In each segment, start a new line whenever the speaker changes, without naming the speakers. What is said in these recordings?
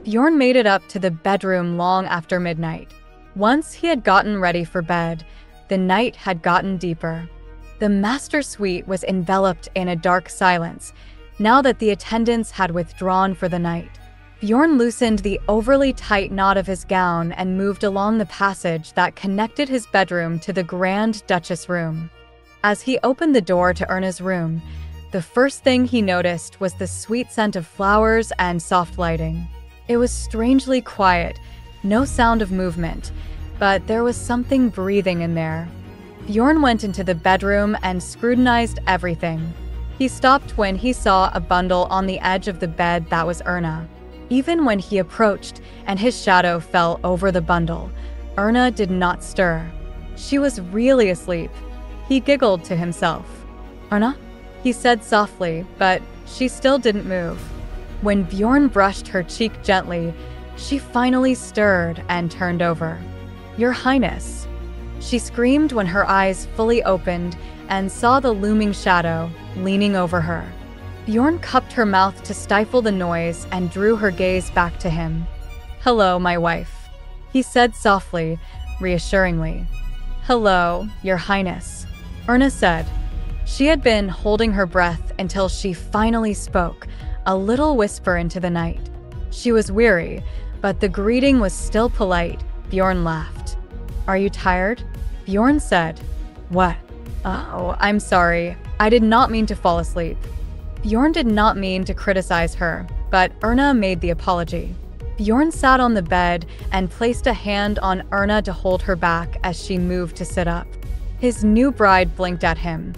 Bjorn made it up to the bedroom long after midnight. Once he had gotten ready for bed, the night had gotten deeper. The master suite was enveloped in a dark silence, now that the attendants had withdrawn for the night. Bjorn loosened the overly tight knot of his gown and moved along the passage that connected his bedroom to the Grand Duchess room. As he opened the door to Erna's room, the first thing he noticed was the sweet scent of flowers and soft lighting. It was strangely quiet, no sound of movement, but there was something breathing in there. Bjorn went into the bedroom and scrutinized everything. He stopped when he saw a bundle on the edge of the bed that was Erna. Even when he approached and his shadow fell over the bundle, Erna did not stir. She was really asleep. He giggled to himself. "Erna?" he said softly, but she still didn't move. When Bjorn brushed her cheek gently, she finally stirred and turned over. "Your Highness," she screamed when her eyes fully opened and saw the looming shadow leaning over her. Bjorn cupped her mouth to stifle the noise and drew her gaze back to him. "Hello, my wife," he said softly, reassuringly. "Hello, Your Highness," Erna said. She had been holding her breath until she finally spoke, a little whisper into the night. She was weary, but the greeting was still polite. Bjorn laughed. "Are you tired?" Bjorn said. "What?" "Oh, I'm sorry. I did not mean to fall asleep." Bjorn did not mean to criticize her, but Erna made the apology. Bjorn sat on the bed and placed a hand on Erna to hold her back as she moved to sit up. His new bride blinked at him.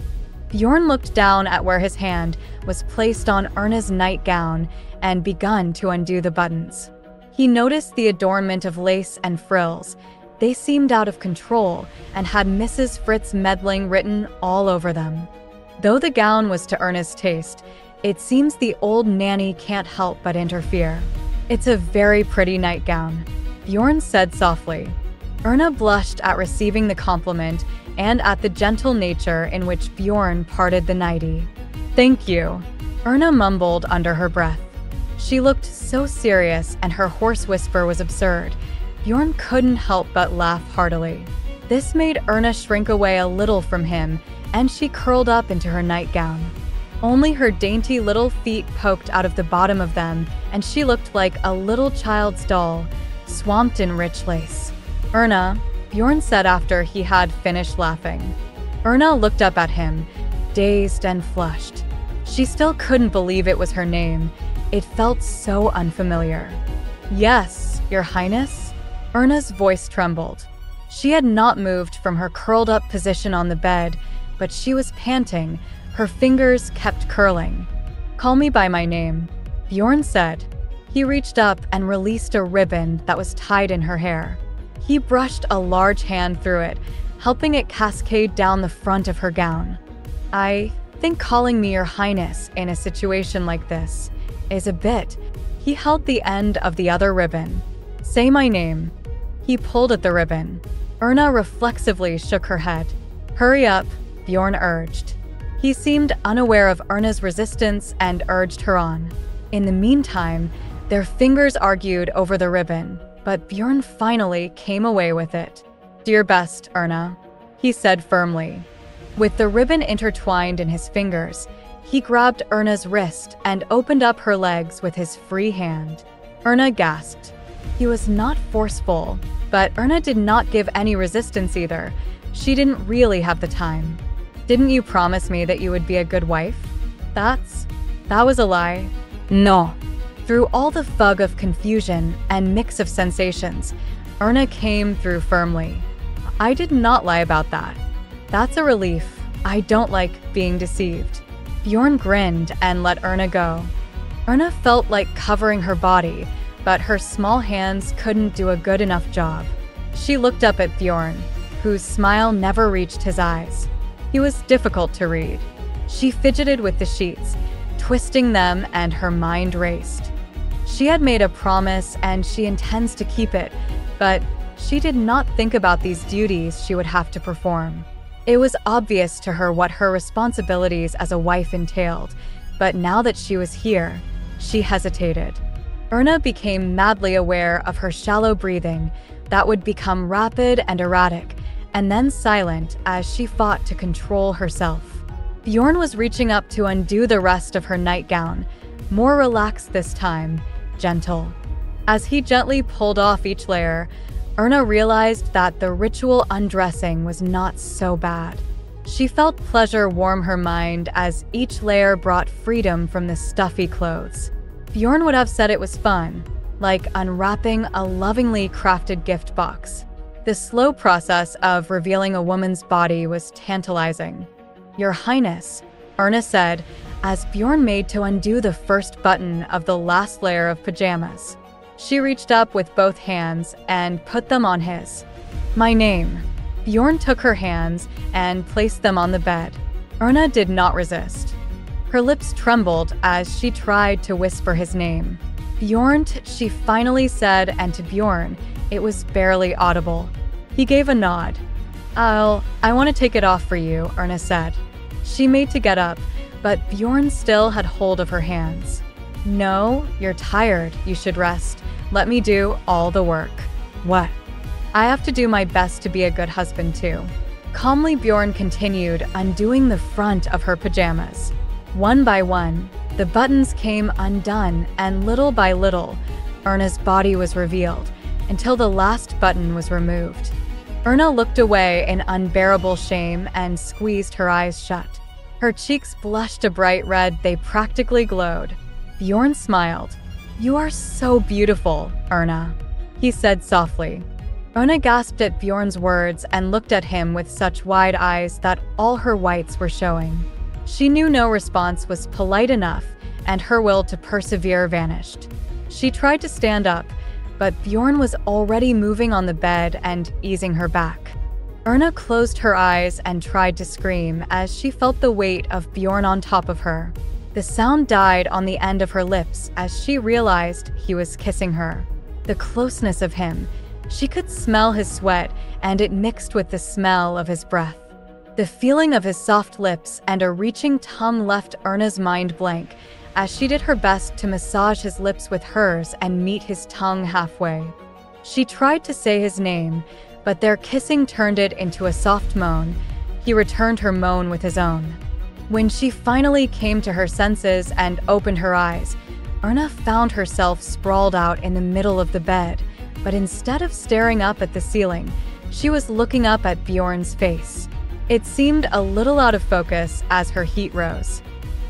Bjorn looked down at where his hand was placed on Erna's nightgown and begun to undo the buttons. He noticed the adornment of lace and frills. They seemed out of control and had Mrs. Fritz meddling written all over them. Though the gown was to Erna's taste, it seems the old nanny can't help but interfere. "It's a very pretty nightgown," Bjorn said softly. Erna blushed at receiving the compliment and at the gentle nature in which Bjorn parted the nightie. "Thank you," Erna mumbled under her breath. She looked so serious and her hoarse whisper was absurd. Bjorn couldn't help but laugh heartily. This made Erna shrink away a little from him, and she curled up into her nightgown. Only her dainty little feet poked out of the bottom of them, and she looked like a little child's doll, swamped in rich lace. "Erna," Bjorn said after he had finished laughing. Erna looked up at him, dazed and flushed. She still couldn't believe it was her name. It felt so unfamiliar. "Yes, Your Highness?" Erna's voice trembled. She had not moved from her curled-up position on the bed, but she was panting. Her fingers kept curling. "Call me by my name," Bjorn said. He reached up and released a ribbon that was tied in her hair. He brushed a large hand through it, helping it cascade down the front of her gown. "I think calling me Your Highness in a situation like this is a bit." He held the end of the other ribbon. "Say my name." He pulled at the ribbon. Erna reflexively shook her head. "Hurry up," Bjorn urged. He seemed unaware of Erna's resistance and urged her on. In the meantime, their fingers argued over the ribbon, but Bjorn finally came away with it. "Do your best, Erna," he said firmly. With the ribbon intertwined in his fingers, he grabbed Erna's wrist and opened up her legs with his free hand. Erna gasped. He was not forceful, but Erna did not give any resistance either. She didn't really have the time. "Didn't you promise me that you would be a good wife?" That was a lie." "No." Through all the fug of confusion and mix of sensations, Erna came through firmly. "I did not lie about that." "That's a relief. I don't like being deceived." Bjorn grinned and let Erna go. Erna felt like covering her body, but her small hands couldn't do a good enough job. She looked up at Bjorn, whose smile never reached his eyes. He was difficult to read. She fidgeted with the sheets, twisting them, and her mind raced. She had made a promise and she intends to keep it, but she did not think about these duties she would have to perform. It was obvious to her what her responsibilities as a wife entailed, but now that she was here, she hesitated. Erna became madly aware of her shallow breathing that would become rapid and erratic, and then silent as she fought to control herself. Bjorn was reaching up to undo the rest of her nightgown, more relaxed this time, gentle. As he gently pulled off each layer, Erna realized that the ritual undressing was not so bad. She felt pleasure warm her mind as each layer brought freedom from the stuffy clothes. Bjorn would have said it was fun, like unwrapping a lovingly crafted gift box. The slow process of revealing a woman's body was tantalizing. "Your Highness," Erna said, as Bjorn made to undo the first button of the last layer of pajamas. She reached up with both hands and put them on his. "My name." Bjorn took her hands and placed them on the bed. Erna did not resist. Her lips trembled as she tried to whisper his name. "Bjorn," she finally said, and to Bjorn, it was barely audible. He gave a nod. I want to take it off for you," Erna said. She made to get up, but Bjorn still had hold of her hands. "No, you're tired. You should rest. Let me do all the work." "What?" "I have to do my best to be a good husband too." Calmly, Bjorn continued, undoing the front of her pajamas. One by one, the buttons came undone, and little by little, Erna's body was revealed, until the last button was removed. Erna looked away in unbearable shame and squeezed her eyes shut. Her cheeks blushed a bright red, they practically glowed. Bjorn smiled. "You are so beautiful, Erna," he said softly. Erna gasped at Bjorn's words and looked at him with such wide eyes that all her whites were showing. She knew no response was polite enough, and her will to persevere vanished. She tried to stand up, but Bjorn was already moving on the bed and easing her back. Erna closed her eyes and tried to scream as she felt the weight of Bjorn on top of her. The sound died on the end of her lips as she realized he was kissing her. The closeness of him. She could smell his sweat, and it mixed with the smell of his breath. The feeling of his soft lips and a reaching tongue left Erna's mind blank as she did her best to massage his lips with hers and meet his tongue halfway. She tried to say his name, but their kissing turned it into a soft moan. He returned her moan with his own. When she finally came to her senses and opened her eyes, Erna found herself sprawled out in the middle of the bed, but instead of staring up at the ceiling, she was looking up at Bjorn's face. It seemed a little out of focus as her heat rose.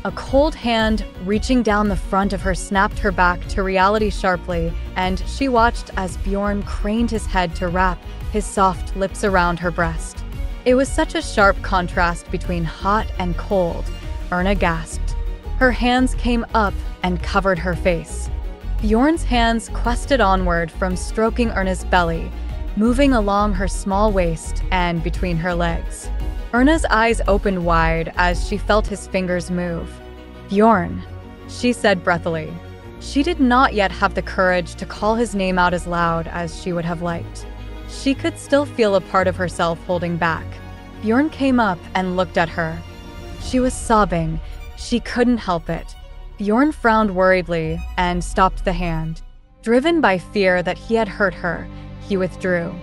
A cold hand reaching down the front of her snapped her back to reality sharply, and she watched as Bjorn craned his head to wrap his soft lips around her breast. It was such a sharp contrast between hot and cold. Erna gasped. Her hands came up and covered her face. Bjorn's hands quested onward from stroking Erna's belly, moving along her small waist and between her legs. Erna's eyes opened wide as she felt his fingers move. "Bjorn," she said breathily. She did not yet have the courage to call his name out as loud as she would have liked. She could still feel a part of herself holding back. Bjorn came up and looked at her. She was sobbing. She couldn't help it. Bjorn frowned worriedly and stopped the hand. Driven by fear that he had hurt her, he withdrew.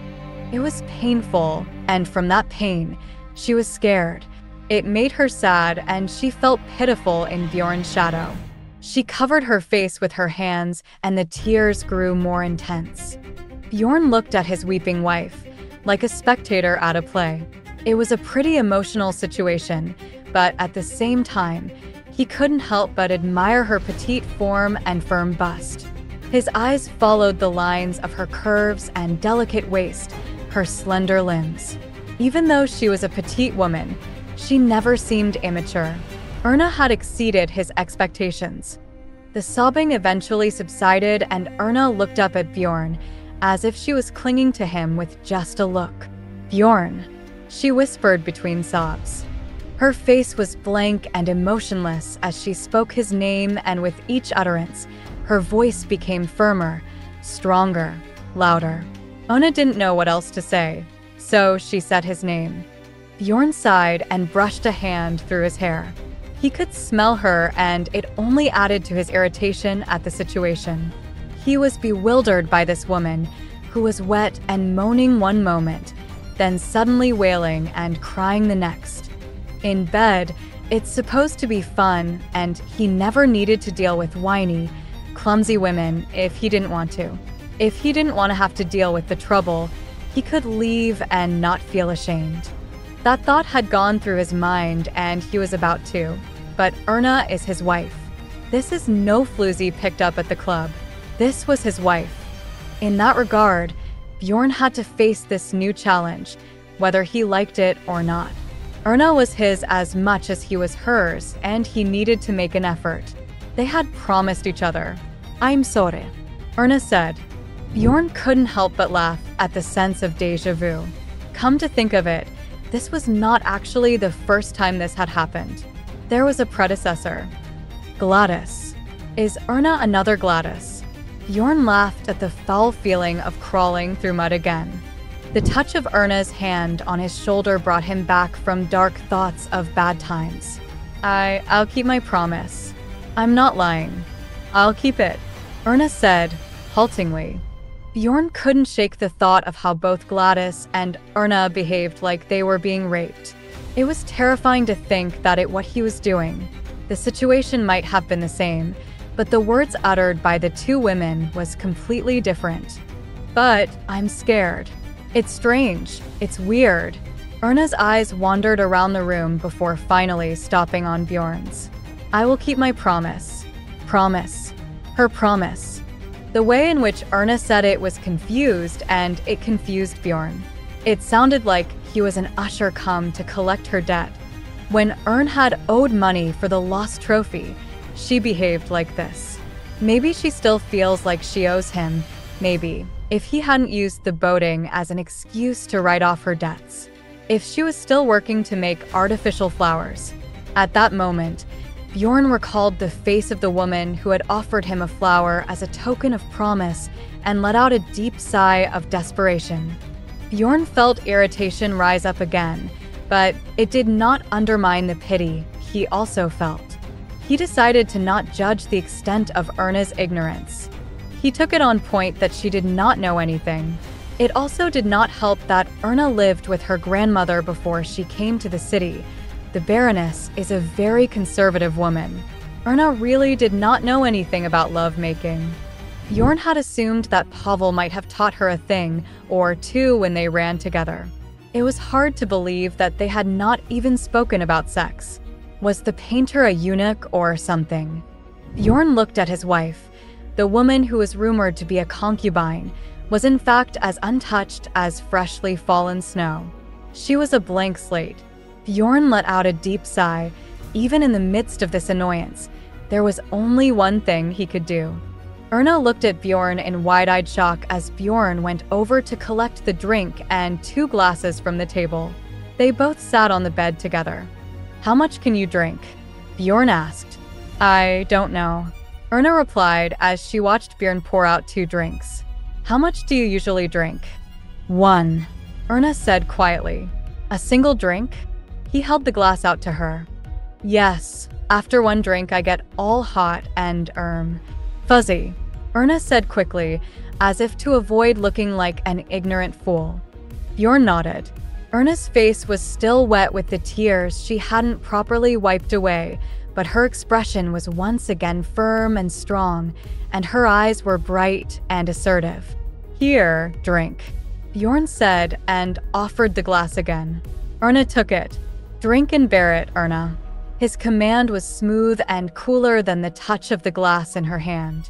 It was painful, and from that pain, she was scared. It made her sad, and she felt pitiful in Bjorn's shadow. She covered her face with her hands, and the tears grew more intense. Bjorn looked at his weeping wife, like a spectator at a play. It was a pretty emotional situation, but at the same time, he couldn't help but admire her petite form and firm bust. His eyes followed the lines of her curves and delicate waist, her slender limbs. Even though she was a petite woman, she never seemed immature. Erna had exceeded his expectations. The sobbing eventually subsided, and Erna looked up at Bjorn, as if she was clinging to him with just a look. "Bjorn," she whispered between sobs. Her face was blank and emotionless as she spoke his name, and with each utterance, her voice became firmer, stronger, louder. Erna didn't know what else to say, so she said his name. Bjorn sighed and brushed a hand through his hair. He could smell her, and it only added to his irritation at the situation. He was bewildered by this woman, who was wet and moaning one moment, then suddenly wailing and crying the next. In bed, it's supposed to be fun, and he never needed to deal with whiny, clumsy women if he didn't want to. If he didn't want to have to deal with the trouble, he could leave and not feel ashamed. That thought had gone through his mind, and he was about to. But Erna is his wife. This is no floozy picked up at the club. This was his wife. In that regard, Bjorn had to face this new challenge, whether he liked it or not. Erna was his as much as he was hers, and he needed to make an effort. They had promised each other. "I'm sorry," Erna said. Bjorn couldn't help but laugh at the sense of déjà vu. Come to think of it, this was not actually the first time this had happened. There was a predecessor. Gladys. Is Erna another Gladys? Bjorn laughed at the foul feeling of crawling through mud again. The touch of Erna's hand on his shoulder brought him back from dark thoughts of bad times. I'll keep my promise. I'm not lying. I'll keep it, Erna said, haltingly. Bjorn couldn't shake the thought of how both Gladys and Erna behaved like they were being raped. It was terrifying to think that what he was doing. The situation might have been the same, but the words uttered by the two women was completely different. But I'm scared. It's strange. It's weird. Erna's eyes wandered around the room before finally stopping on Bjorn's. I will keep my promise. Promise. Her promise. The way in which Erna said it was confused, and it confused Bjorn. It sounded like he was an usher come to collect her debt. When Ern had owed money for the lost trophy, she behaved like this. Maybe she still feels like she owes him, maybe, if he hadn't used the boating as an excuse to write off her debts. If she was still working to make artificial flowers. At that moment, Bjorn recalled the face of the woman who had offered him a flower as a token of promise and let out a deep sigh of desperation. Bjorn felt irritation rise up again, but it did not undermine the pity he also felt. He decided to not judge the extent of Erna's ignorance. He took it on point that she did not know anything. It also did not help that Erna lived with her grandmother before she came to the city. The Baroness is a very conservative woman. Erna really did not know anything about lovemaking. Bjorn had assumed that Pavel might have taught her a thing or two when they ran together. It was hard to believe that they had not even spoken about sex. Was the painter a eunuch or something? Bjorn looked at his wife. The woman who was rumored to be a concubine was in fact as untouched as freshly fallen snow. She was a blank slate. Bjorn let out a deep sigh. Even in the midst of this annoyance, there was only one thing he could do. Erna looked at Bjorn in wide-eyed shock as Bjorn went over to collect the drink and 2 glasses from the table. They both sat on the bed together. How much can you drink? Bjorn asked. I don't know. Erna replied as she watched Bjorn pour out 2 drinks. How much do you usually drink? 1. Erna said quietly. A single drink? He held the glass out to her. Yes, after 1 drink I get all hot and, fuzzy, Erna said quickly, as if to avoid looking like an ignorant fool. Bjorn nodded. Erna's face was still wet with the tears she hadn't properly wiped away, but her expression was once again firm and strong, and her eyes were bright and assertive. Here, drink, Bjorn said and offered the glass again. Erna took it. Drink and bear it, Erna. His command was smooth and cooler than the touch of the glass in her hand.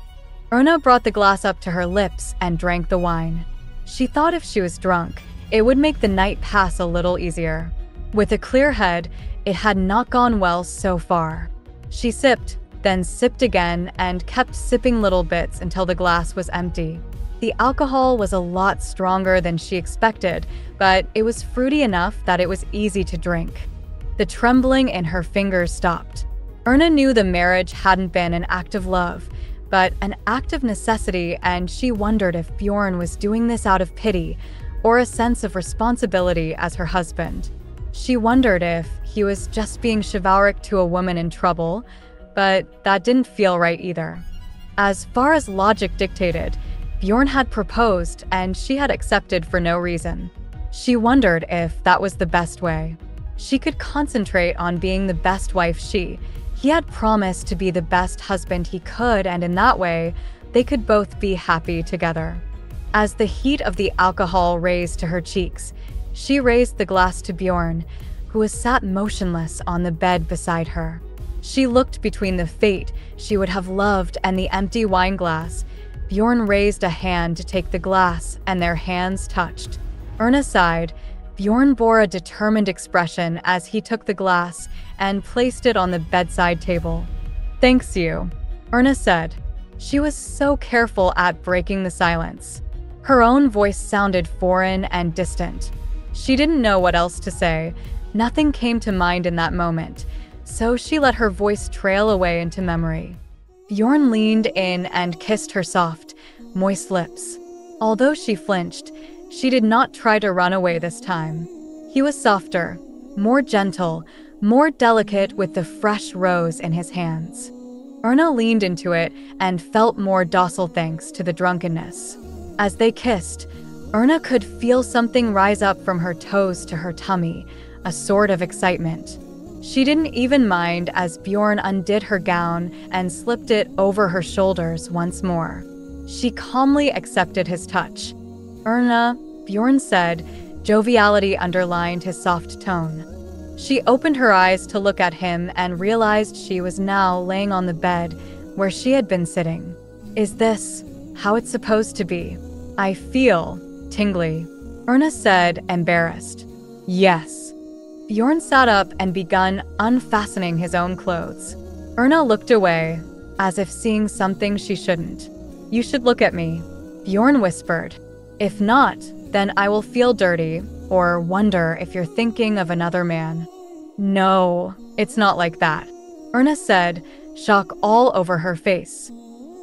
Erna brought the glass up to her lips and drank the wine. She thought if she was drunk, it would make the night pass a little easier. With a clear head, it had not gone well so far. She sipped, then sipped again, and kept sipping little bits until the glass was empty. The alcohol was a lot stronger than she expected, but it was fruity enough that it was easy to drink. The trembling in her fingers stopped. Erna knew the marriage hadn't been an act of love, but an act of necessity, and she wondered if Bjorn was doing this out of pity or a sense of responsibility as her husband. She wondered if he was just being chivalric to a woman in trouble, but that didn't feel right either. As far as logic dictated, Bjorn had proposed and she had accepted for no reason. She wondered if that was the best way. She could concentrate on being the best wife he had promised to be the best husband he could, and in that way, they could both be happy together. As the heat of the alcohol raised to her cheeks, she raised the glass to Bjorn, who was sat motionless on the bed beside her. She looked between the fate she would have loved and the empty wine glass. Bjorn raised a hand to take the glass, and their hands touched. Erna sighed. Bjorn bore a determined expression as he took the glass and placed it on the bedside table. "Thanks you," Erna said. She was so careful at breaking the silence. Her own voice sounded foreign and distant. She didn't know what else to say. Nothing came to mind in that moment, so she let her voice trail away into memory. Bjorn leaned in and kissed her soft, moist lips. Although she flinched, she did not try to run away this time. He was softer, more gentle, more delicate, with the fresh rose in his hands. Erna leaned into it and felt more docile thanks to the drunkenness. As they kissed, Erna could feel something rise up from her toes to her tummy, a sort of excitement. She didn't even mind as Bjorn undid her gown and slipped it over her shoulders once more. She calmly accepted his touch. "Erna," Bjorn said, joviality underlined his soft tone. She opened her eyes to look at him and realized she was now laying on the bed where she had been sitting. "Is this how it's supposed to be? I feel tingly," Erna said, embarrassed. "Yes." Bjorn sat up and began unfastening his own clothes. Erna looked away, as if seeing something she shouldn't. "You should look at me," Bjorn whispered. "If not, then I will feel dirty or wonder if you're thinking of another man." "No, it's not like that," Erna said, shock all over her face.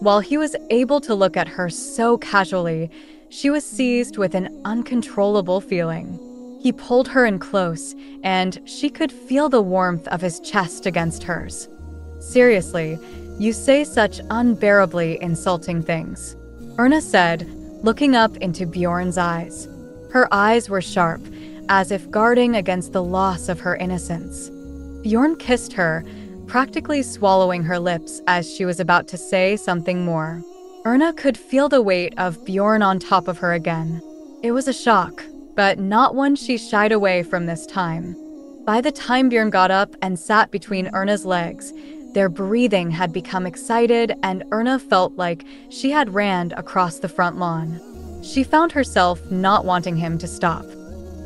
While he was able to look at her so casually, she was seized with an uncontrollable feeling. He pulled her in close, and she could feel the warmth of his chest against hers. "Seriously, you say such unbearably insulting things," Erna said, looking up into Bjorn's eyes. Her eyes were sharp, as if guarding against the loss of her innocence. Bjorn kissed her, practically swallowing her lips as she was about to say something more. Erna could feel the weight of Bjorn on top of her again. It was a shock, but not one she shied away from this time. By the time Bjorn got up and sat between Erna's legs, their breathing had become excited, and Erna felt like she had ran across the front lawn. She found herself not wanting him to stop.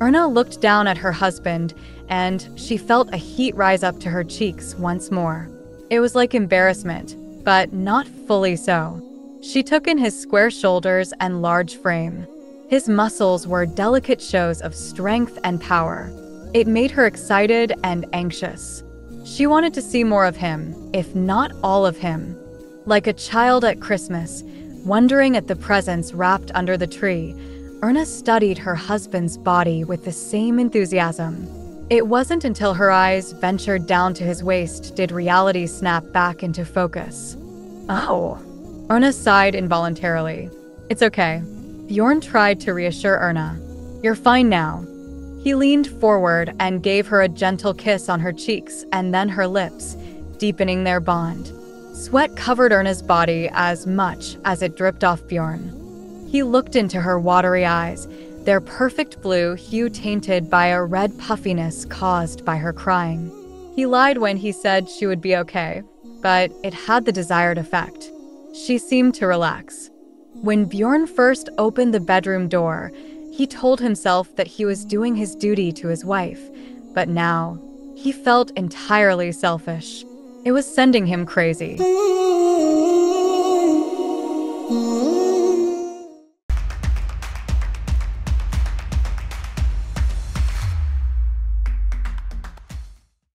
Erna looked down at her husband, and she felt a heat rise up to her cheeks once more. It was like embarrassment, but not fully so. She took in his square shoulders and large frame. His muscles were delicate shows of strength and power. It made her excited and anxious. She wanted to see more of him, if not all of him. Like a child at Christmas, wondering at the presents wrapped under the tree, Erna studied her husband's body with the same enthusiasm. It wasn't until her eyes ventured down to his waist did reality snap back into focus. "Oh," Erna sighed involuntarily. "It's okay." Bjorn tried to reassure Erna. "You're fine now." He leaned forward and gave her a gentle kiss on her cheeks and then her lips, deepening their bond. Sweat covered Erna's body as much as it dripped off Bjorn. He looked into her watery eyes, their perfect blue hue tainted by a red puffiness caused by her crying. He lied when he said she would be okay, but it had the desired effect. She seemed to relax. When Bjorn first opened the bedroom door, he told himself that he was doing his duty to his wife, but now he felt entirely selfish. It was sending him crazy.